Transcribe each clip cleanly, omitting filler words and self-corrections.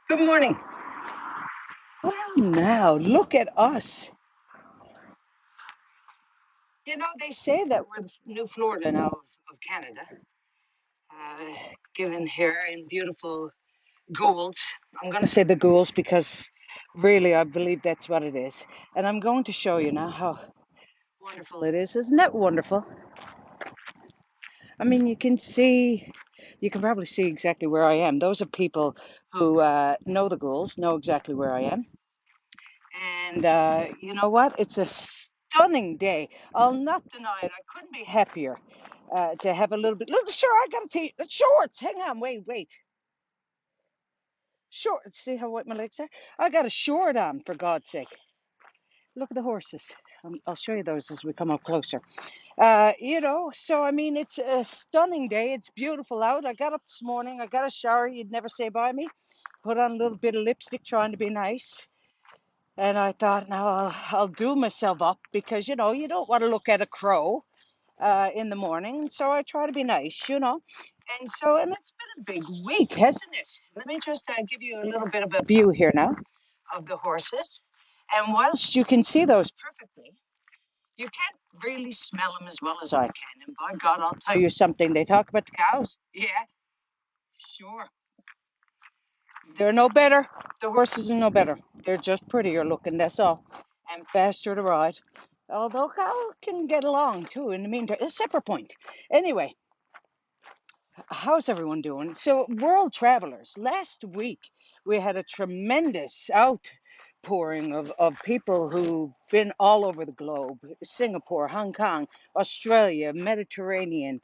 Good morning. Well, now look at us. They say that we're the new Florida now of Canada, uh, given here in beautiful Goulds. I'm going to say the Goulds because really I believe that's what it is. And I'm going to show you now how wonderful it is. Isn't that wonderful? I mean, you can probably see exactly where I am. Those are people who know the Goulds, know exactly where I am. And you know what? It's a stunning day. I'll not deny it. I couldn't be happier to have a little bit. Look, sure, I got a shorts. Hang on, wait. Shorts. See how wet my legs are? I got a short on, for God's sake. Look at the horses. I'll show you those as we come up closer. So I mean, it's a stunning day. It's beautiful out. I got up this morning. I got a shower. You'd never say by me. Put on a little bit of lipstick, trying to be nice. And I thought, now I'll do myself up because, you don't want to look at a crow in the morning. So I try to be nice. And it's been a big week, hasn't it? Let me just give you a little bit of a view here now of the horses. And whilst you can see those perfectly, you can't really smell them as well as I can. And by God, I'll tell you something. They talk about the cows. Yeah, sure. They're no better. The horses are no better. They're just prettier looking, that's all. And faster to ride. Although cow can get along too in the meantime. A separate point. Anyway, how's everyone doing? So, world travelers, last week we had a tremendous outpouring of people who've been all over the globe: Singapore, Hong Kong, Australia, Mediterranean,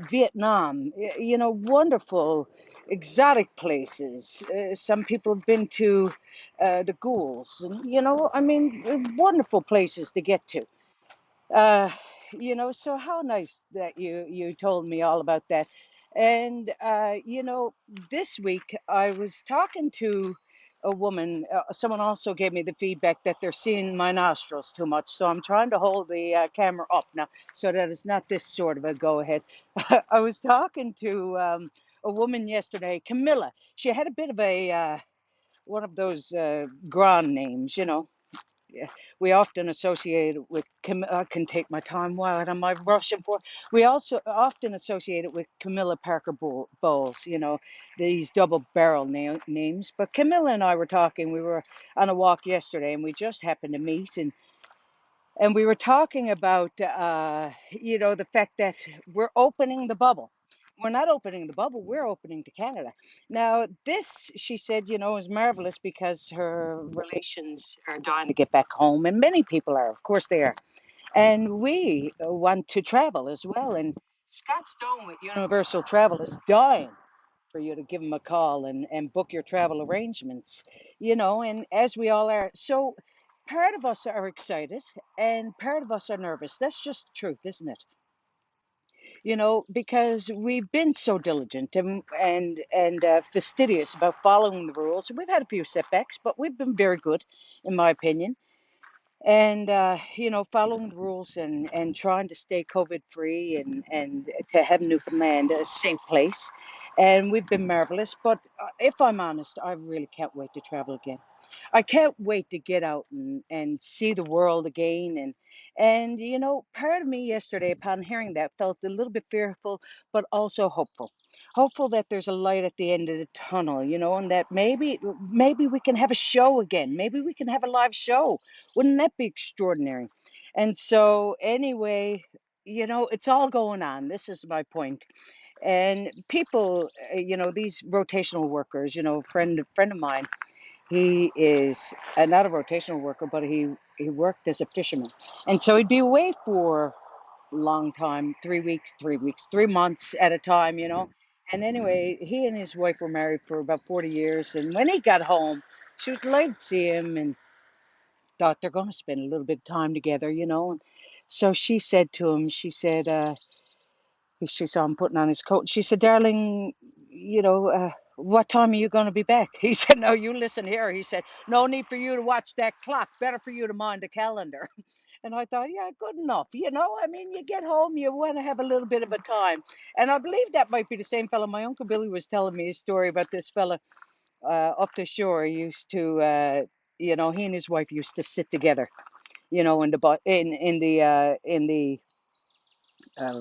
Vietnam, wonderful exotic places. Some people have been to the Ghouls, and I mean, wonderful places to get to. Uh, so how nice that you told me all about that. And this week I was talking to a woman. Someone also gave me the feedback that they're seeing my nostrils too much, so I'm trying to hold the camera up now so that it's not this sort of a go ahead. I was talking to a woman yesterday, Camilla. She had a bit of a one of those grand names. Yeah, we often associate it with I can take my time. What am I rushing for? We also often associate it with Camilla Parker Bowles, these double barrel names. But Camilla and I were talking. We were on a walk yesterday, and we just happened to meet, and we were talking about the fact that we're opening the bubble. We're not opening the bubble, we're opening to Canada. Now, this, she said, is marvelous because her relations are dying to get back home, and many people are, of course they are. And we want to travel as well. And Scott Stone with Universal Travel is dying for you to give him a call and book your travel arrangements, and as we all are. So part of us are excited and part of us are nervous. That's just the truth, isn't it? Because we've been so diligent and fastidious about following the rules. We've had a few setbacks, but we've been very good, in my opinion. And following the rules and trying to stay COVID free and to have Newfoundland a safe place. And we've been marvelous. But if I'm honest, I really can't wait to travel again. I can't wait to get out and see the world again. And part of me yesterday, upon hearing that, felt a little bit fearful, but also hopeful. Hopeful that there's a light at the end of the tunnel, and that maybe we can have a show again. Maybe we can have a live show. Wouldn't that be extraordinary? And so anyway, it's all going on. This is my point. And people, these rotational workers, friend of mine, he is not a rotational worker, but he worked as a fisherman, and so he'd be away for a long time, 3 weeks, 3 weeks, 3 months at a time. And anyway, he and his wife were married for about 40 years, and when he got home, she was delighted to see him and thought they're going to spend a little bit of time together. And so she said to him, she said, she saw him putting on his coat. She said, "Darling, what time are you going to be back?" He said, "No, you listen here." He said, "No need for you to watch that clock. Better for you to mind the calendar." And I thought, yeah, good enough. I mean, you get home, you want to have a little bit of a time. And I believe that might be the same fellow. My Uncle Billy was telling me a story about this fella up the shore used to, he and his wife used to sit together, in the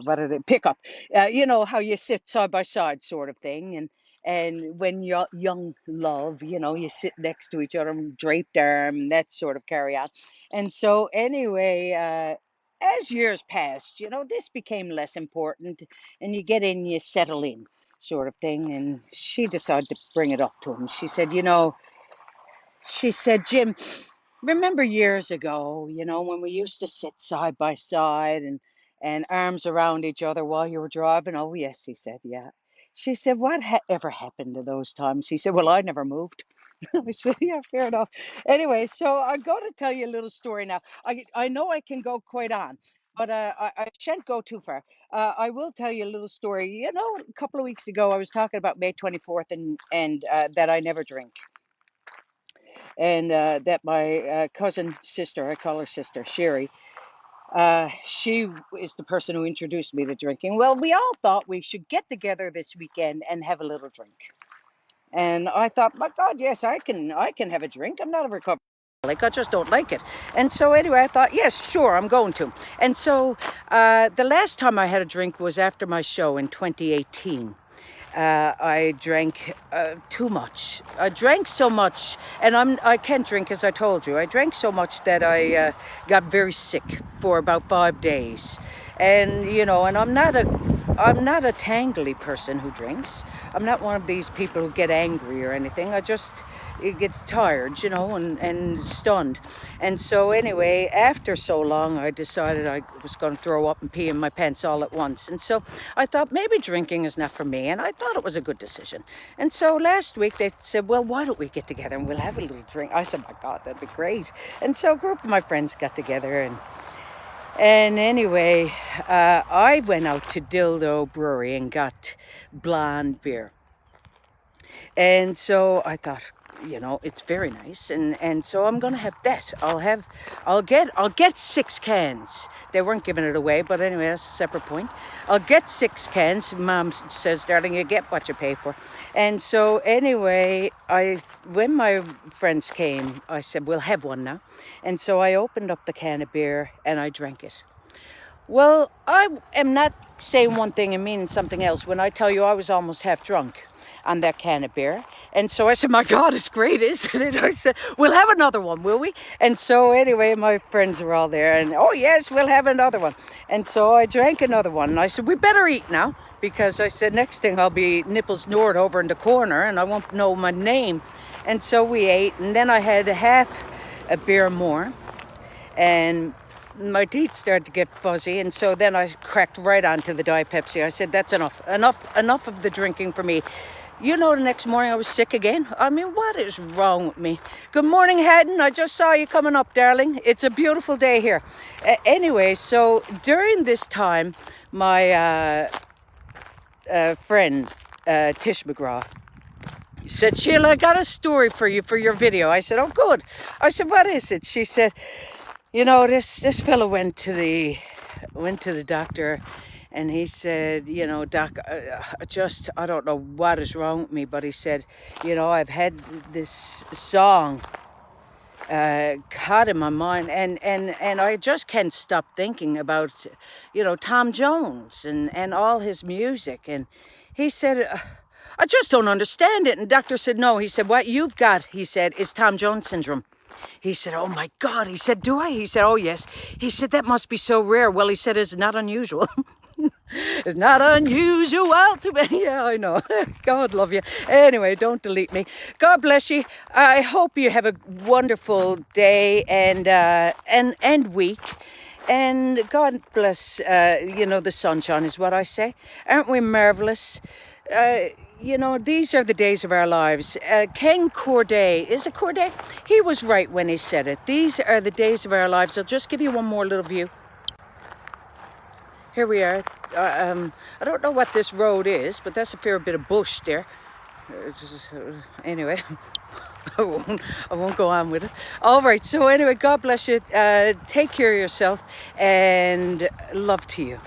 what are they pickup, how you sit side by side sort of thing, and when you're young love, you sit next to each other, draped arm, that sort of carry on. And so anyway, as years passed, this became less important, and you get in, you settle in sort of thing. And she decided to bring it up to him. She said, Jim, remember years ago, when we used to sit side by side and arms around each other while you were driving? Oh, yes, he said, yeah. She said, what ever happened to those times? He said, well, I never moved. I said, yeah, fair enough. Anyway, so I'm going to tell you a little story now. I know I can go quite on, but I shan't go too far. I will tell you a little story. A couple of weeks ago, I was talking about May 24th and that I never drink, and that my cousin sister, I call her sister, Sherry, she is the person who introduced me to drinking. Well, we all thought we should get together this weekend and have a little drink. And I thought, my God, yes, I can have a drink. I'm not a recovered alcoholic. I just don't like it. And so anyway, I thought, yes, sure, I'm going to. And so the last time I had a drink was after my show in 2018. I drank too much. I drank so much, and I can't drink, as I told you. I drank so much that I got very sick for about 5 days. And and I'm not a tangly person who drinks. I'm not one of these people who get angry or anything. I just get tired, and stunned. And so anyway, after so long, I decided I was going to throw up and pee in my pants all at once. And so I thought maybe drinking is not for me, and I thought it was a good decision. And so last week they said, well, why don't we get together and we'll have a little drink? I said, my God, that'd be great. And so a group of my friends got together, and anyway, I went out to Dildo Brewery and got blonde beer. And so I thought, it's very nice, and so I'm gonna have that. I'll get 6 cans. They weren't giving it away, but anyway, that's a separate point. I'll get 6 cans. Mom says, darling, you get what you pay for. And so anyway, when my friends came, I said, we'll have one now. And so I opened up the can of beer and I drank it. Well, I am not saying one thing and meaning something else when I tell you I was almost half drunk on that can of beer. And so I said, my God, it's great, isn't it? I said, we'll have another one, will we? And so anyway, my friends were all there, and oh yes, we'll have another one. And so I drank another one, and I said, we better eat now, because I said, next thing I'll be Nipples Nord over in the corner, and I won't know my name. And so we ate, and then I had half a beer more, and my teeth started to get fuzzy, and so then I cracked right onto the Diet Pepsi. I said, that's enough of the drinking for me. The next morning I was sick again. I mean, what is wrong with me? Good morning, Haddon. I just saw you coming up, darling. It's a beautiful day here. Anyway, so during this time, my friend, Tish McGraw, said, Sheila, I got a story for you for your video. I said, oh, good. I said, what is it? She said, this fellow went to the doctor, and he said, doc, I don't know what is wrong with me, but he said, I've had this song caught in my mind, and I just can't stop thinking about, Tom Jones and all his music. And he said, I just don't understand it. And the doctor said, no. He said, what you've got, he said, is Tom Jones syndrome. He said, oh, my God. He said, do I? He said, oh, yes. He said, that must be so rare. Well, he said, it's not unusual. It's not unusual to be. Yeah, I know. God love you. Anyway, don't delete me. God bless you. I hope you have a wonderful day and week. And God bless, the sunshine is what I say. Aren't we marvelous? These are the days of our lives. Ken Corday, is it Corday? He was right when he said it. These are the days of our lives. I'll just give you one more little view. Here we are. I don't know what this road is, but that's a fair bit of bush there. Anyway, I won't go on with it. All right, so anyway, God bless you. Take care of yourself, and love to you.